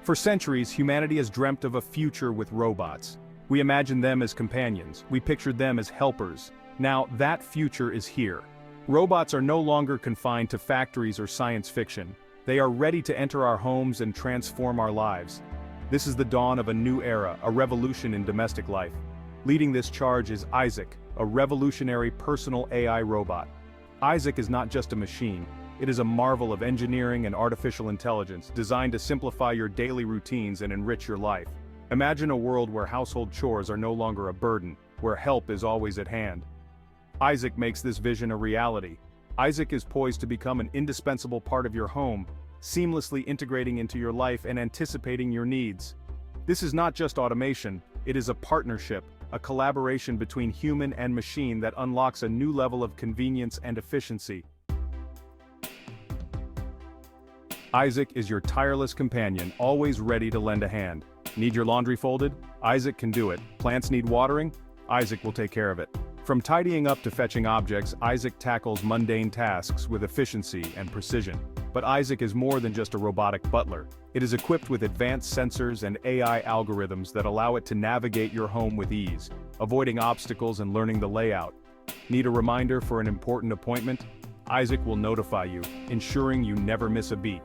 For centuries, humanity has dreamt of a future with robots. We imagined them as companions, we pictured them as helpers. Now, that future is here. Robots are no longer confined to factories or science fiction. They are ready to enter our homes and transform our lives. This is the dawn of a new era, a revolution in domestic life. Leading this charge is Isaac, a revolutionary personal AI robot. Isaac is not just a machine. It is a marvel of engineering and artificial intelligence designed to simplify your daily routines and enrich your life. Imagine a world where household chores are no longer a burden, where help is always at hand. Isaac makes this vision a reality. Isaac is poised to become an indispensable part of your home, seamlessly integrating into your life and anticipating your needs. This is not just automation, it is a partnership, a collaboration between human and machine that unlocks a new level of convenience and efficiency. Isaac is your tireless companion, always ready to lend a hand. Need your laundry folded? Isaac can do it. Plants need watering? Isaac will take care of it. From tidying up to fetching objects, Isaac tackles mundane tasks with efficiency and precision. But Isaac is more than just a robotic butler. It is equipped with advanced sensors and AI algorithms that allow it to navigate your home with ease, avoiding obstacles and learning the layout. Need a reminder for an important appointment? Isaac will notify you, ensuring you never miss a beat.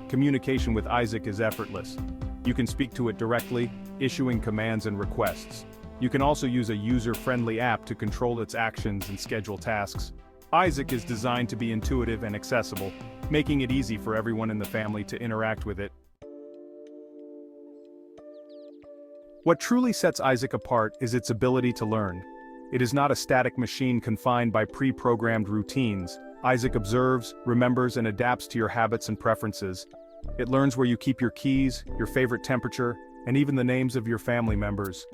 Communication with Isaac is effortless. You can speak to it directly, issuing commands and requests. You can also use a user-friendly app to control its actions and schedule tasks. Isaac is designed to be intuitive and accessible, making it easy for everyone in the family to interact with it. What truly sets Isaac apart is its ability to learn. It is not a static machine confined by pre-programmed routines. Isaac observes, remembers, and adapts to your habits and preferences. It learns where you keep your keys, your favorite temperature, and even the names of your family members.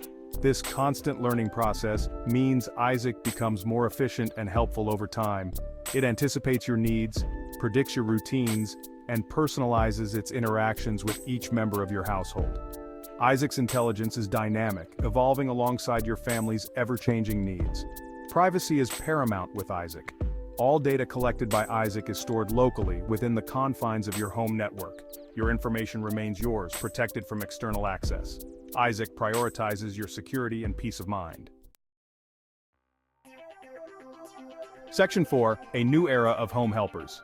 This constant learning process means Isaac becomes more efficient and helpful over time. It anticipates your needs, predicts your routines, and personalizes its interactions with each member of your household. Isaac's intelligence is dynamic, evolving alongside your family's ever-changing needs. Privacy is paramount with Isaac. All data collected by Isaac is stored locally within the confines of your home network. Your information remains yours, protected from external access. Isaac prioritizes your security and peace of mind. Section 4, a new era of home helpers.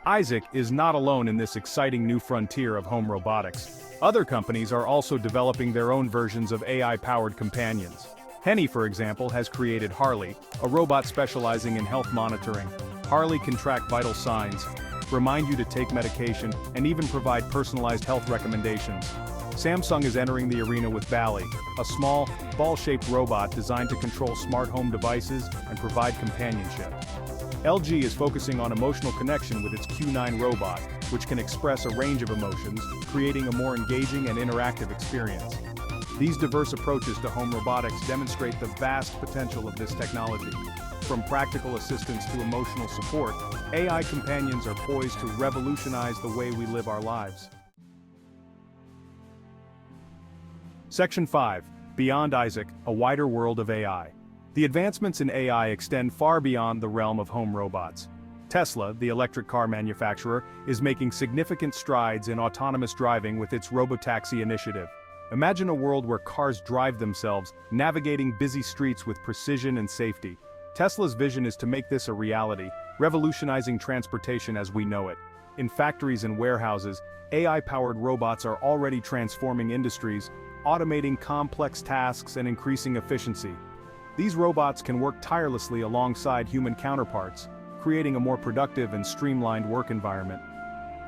Isaac is not alone in this exciting new frontier of home robotics. Other companies are also developing their own versions of AI-powered companions. Heny, for example, has created Harley, a robot specializing in health monitoring. Harley can track vital signs, remind you to take medication, and even provide personalized health recommendations. Samsung is entering the arena with Ballie, a small, ball-shaped robot designed to control smart home devices and provide companionship. LG is focusing on emotional connection with its Q9 robot, which can express a range of emotions, creating a more engaging and interactive experience. These diverse approaches to home robotics demonstrate the vast potential of this technology. From practical assistance to emotional support, AI companions are poised to revolutionize the way we live our lives. Section 5, Beyond Isaac, a wider world of AI. The advancements in AI extend far beyond the realm of home robots. Tesla, the electric car manufacturer, is making significant strides in autonomous driving with its robotaxi initiative. Imagine a world where cars drive themselves, navigating busy streets with precision and safety. Tesla's vision is to make this a reality, revolutionizing transportation as we know it. In factories and warehouses, AI-powered robots are already transforming industries, automating complex tasks and increasing efficiency. These robots can work tirelessly alongside human counterparts, creating a more productive and streamlined work environment.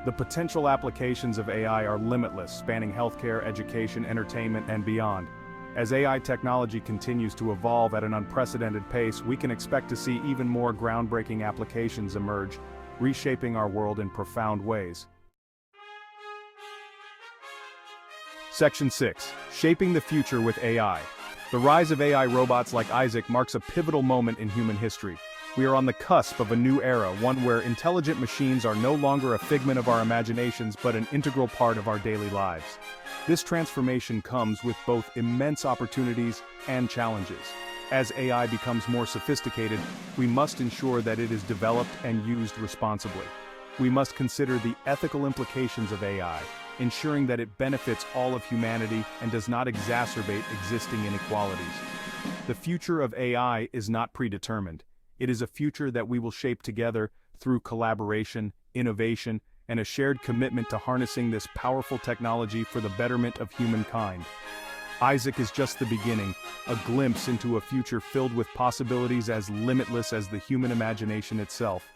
The potential applications of AI are limitless, spanning healthcare, education, entertainment, and beyond. As AI technology continues to evolve at an unprecedented pace, we can expect to see even more groundbreaking applications emerge, reshaping our world in profound ways. Section 6, Shaping the Future with AI. The rise of AI robots like Isaac marks a pivotal moment in human history. We are on the cusp of a new era, one where intelligent machines are no longer a figment of our imaginations but an integral part of our daily lives. This transformation comes with both immense opportunities and challenges. As AI becomes more sophisticated, we must ensure that it is developed and used responsibly. We must consider the ethical implications of AI, ensuring that it benefits all of humanity and does not exacerbate existing inequalities. The future of AI is not predetermined. It is a future that we will shape together through collaboration, innovation, and a shared commitment to harnessing this powerful technology for the betterment of humankind. Isaac is just the beginning, a glimpse into a future filled with possibilities as limitless as the human imagination itself.